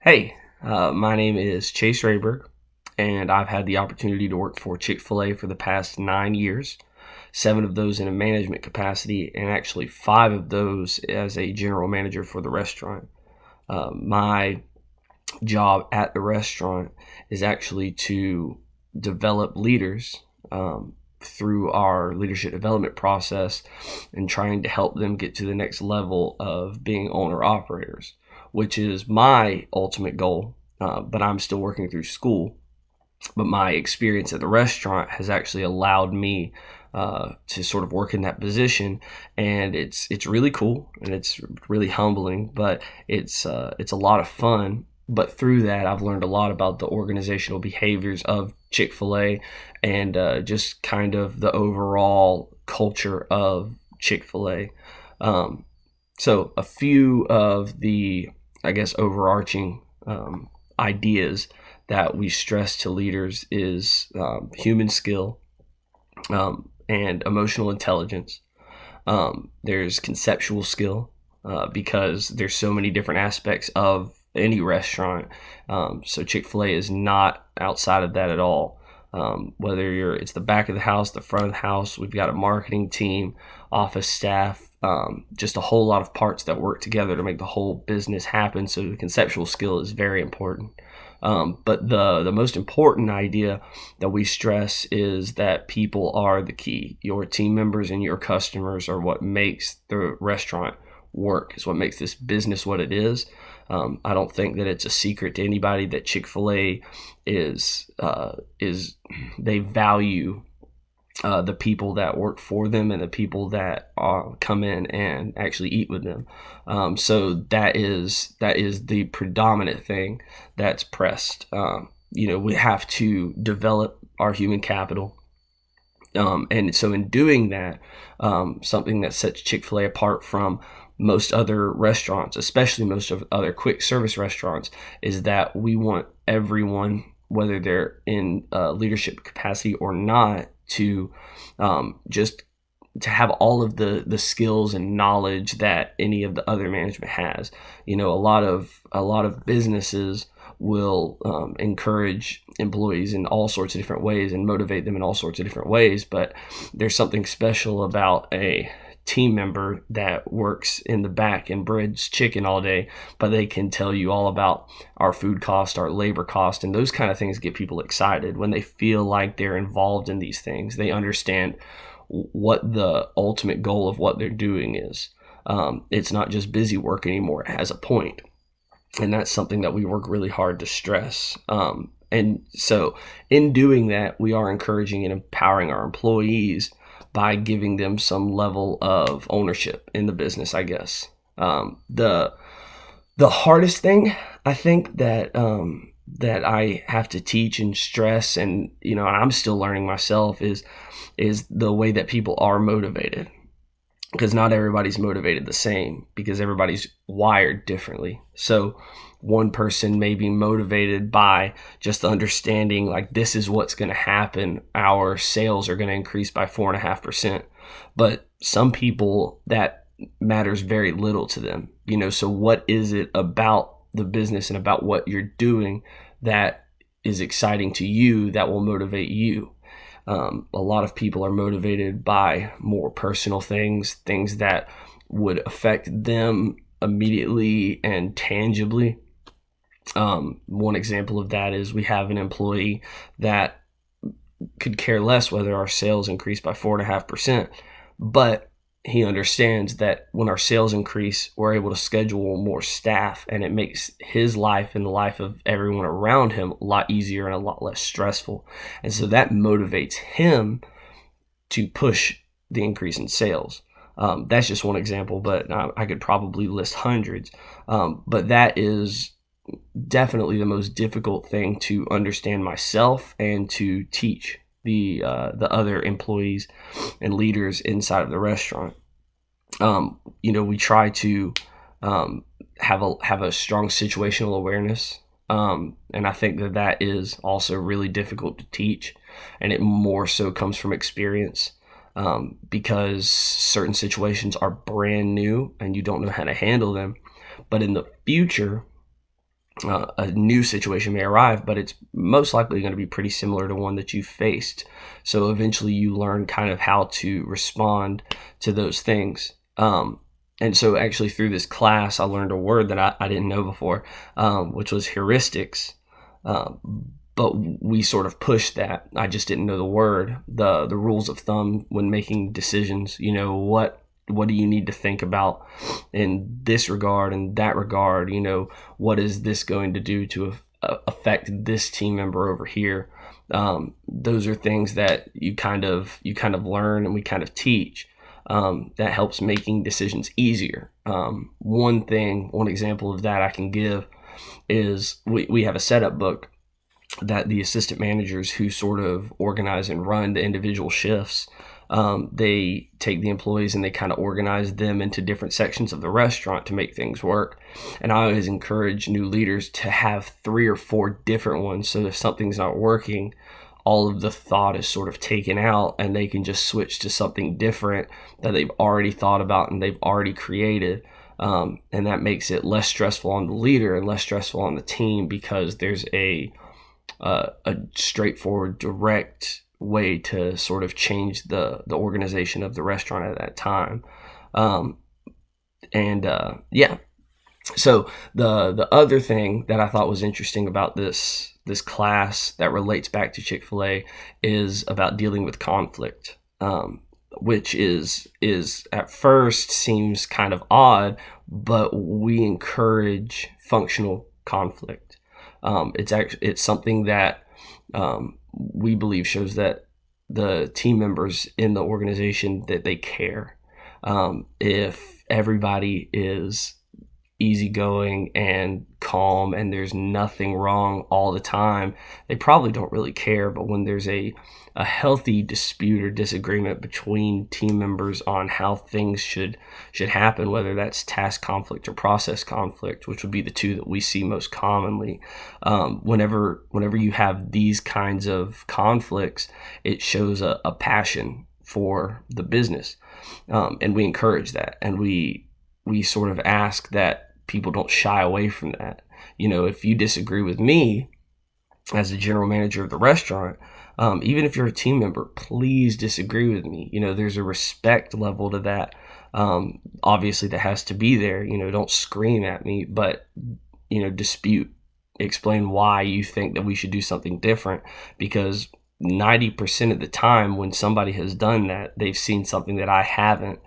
Hey, my name is Chase Rayberg, and I've had the opportunity to work for Chick-fil-A for the past 9 years, 7 of those in a management capacity, and actually 5 of those as a general manager for the restaurant. My job at the restaurant is actually to develop leaders through our leadership development process and trying to help them get to the next level of being owner operators, which is my ultimate goal. But I'm still working through school. But my experience at the restaurant has actually allowed me to sort of work in that position, and it's really cool and it's really humbling, but it's a lot of fun. But through that, I've learned a lot about the organizational behaviors of Chick-fil-A and just kind of the overall culture of Chick-fil-A. Um, so a few of the, I guess, overarching ideas that we stress to leaders is human skill and emotional intelligence. There's conceptual skill because there's so many different aspects of any restaurant. So Chick-fil-A is not outside of that at all. Whether it's the back of the house, the front of the house, we've got a marketing team, office staff, just a whole lot of parts that work together to make the whole business happen. So the conceptual skill is very important. But the most important idea that we stress is that people are the key. Your team members and your customers are what makes the restaurant work. Is what makes this business what it is. I don't think that it's a secret to anybody that Chick-fil-A is they value the people that work for them and the people that come in and actually eat with them. So that is the predominant thing that's pressed. We have to develop our human capital. And so in doing that, something that sets Chick-fil-A apart from most other restaurants, especially most of other quick service restaurants, is that we want everyone, whether they're in leadership capacity or not, to just to have all of the skills and knowledge that any of the other management has. A lot of businesses will encourage employees in all sorts of different ways and motivate them in all sorts of different ways, but there's something special about a team member that works in the back and breads chicken all day, but they can tell you all about our food cost, our labor cost, and those kind of things get people excited when they feel like they're involved in these things. They understand what the ultimate goal of what they're doing is. It's not just busy work anymore. It has a point. And that's something that we work really hard to stress. And so in doing that, we are encouraging and empowering our employees by giving them some level of ownership in the business, I guess. The hardest thing I think that I have to teach and stress, and and I'm still learning myself, is the way that people are motivated, because not everybody's motivated the same, because everybody's wired differently. So one person may be motivated by just understanding, like, this is what's going to happen. Our sales are going to increase by 4.5%. But some people, that matters very little to them. So what is it about the business and about what you're doing that is exciting to you that will motivate you? A lot of people are motivated by more personal things that would affect them immediately and tangibly. One example of that is we have an employee that could care less whether our sales increase by 4.5%, but he understands that when our sales increase, we're able to schedule more staff, and it makes his life and the life of everyone around him a lot easier and a lot less stressful. And so that motivates him to push the increase in sales. That's just one example, but I could probably list hundreds. But that is definitely the most difficult thing to understand myself and to teach the other employees and leaders inside of the restaurant. We try to have a strong situational awareness, and I think that is also really difficult to teach, and it more so comes from experience, because certain situations are brand new and you don't know how to handle them. But in the future, a new situation may arrive, but it's most likely going to be pretty similar to one that you faced. So eventually you learn kind of how to respond to those things. And so actually through this class, I learned a word that I didn't know before, which was heuristics. But we sort of pushed that. I just didn't know the word, the rules of thumb when making decisions. What do you need to think about in this regard and that regard? What is this going to do to affect this team member over here? Those are things that you kind of learn and we kind of teach. That helps making decisions easier. One example of that I can give is we have a setup book that the assistant managers who sort of organize and run the individual shifts, they take the employees and they kind of organize them into different sections of the restaurant to make things work. And I always encourage new leaders to have 3 or 4 different ones, so if something's not working, all of the thought is sort of taken out and they can just switch to something different that they've already thought about and they've already created. And that makes it less stressful on the leader and less stressful on the team, because there's a straightforward, direct way to sort of change the organization of the restaurant at that time. So the other thing that I thought was interesting about this class that relates back to Chick-fil-A is about dealing with conflict, which is at first seems kind of odd, but we encourage functional conflict. It's something that we believe shows that the team members in the organization, that they care. If everybody is easygoing and calm and there's nothing wrong all the time, they probably don't really care. But when there's a healthy dispute or disagreement between team members on how things should happen, whether that's task conflict or process conflict, which would be the two that we see most commonly, whenever you have these kinds of conflicts, it shows a passion for the business, and we encourage that, and we sort of ask that people don't shy away from that. If you disagree with me as the general manager of the restaurant, even if you're a team member, please disagree with me. There's a respect level to that. Obviously that has to be there. Don't scream at me, but, dispute, explain why you think that we should do something different, because 90% of the time when somebody has done that, they've seen something that I haven't.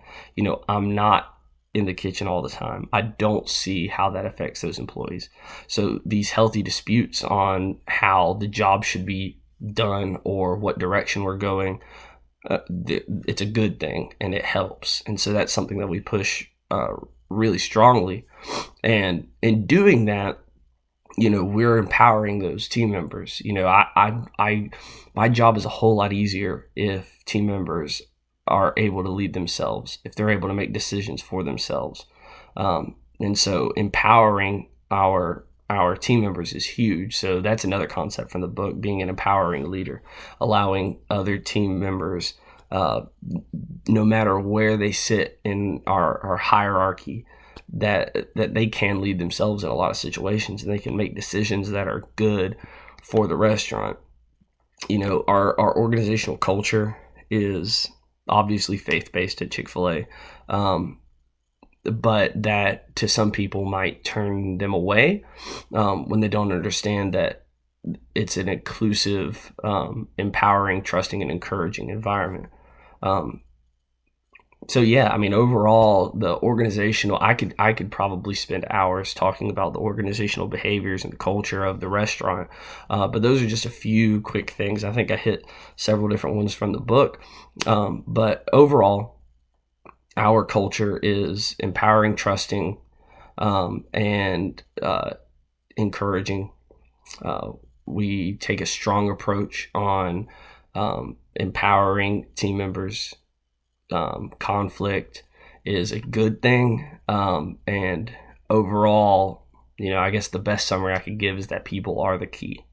I'm not in the kitchen all the time. I don't see how that affects those employees. So these healthy disputes on how the job should be done or what direction we're going, it's a good thing and it helps. And so that's something that we push really strongly. And in doing that, we're empowering those team members. My job is a whole lot easier if team members are able to lead themselves, if they're able to make decisions for themselves. And so empowering our team members is huge. So that's another concept from the book, being an empowering leader, allowing other team members, no matter where they sit in our hierarchy, that they can lead themselves in a lot of situations and they can make decisions that are good for the restaurant. Our organizational culture is obviously faith-based at Chick-fil-A, but that to some people might turn them away when they don't understand that it's an inclusive, empowering, trusting, and encouraging environment. Overall, the organizational, I could probably spend hours talking about the organizational behaviors and the culture of the restaurant. But those are just a few quick things. I think I hit several different ones from the book. But overall, our culture is empowering, trusting, and encouraging. We take a strong approach on empowering team members. Conflict is a good thing, and overall, I guess the best summary I could give is that people are the key.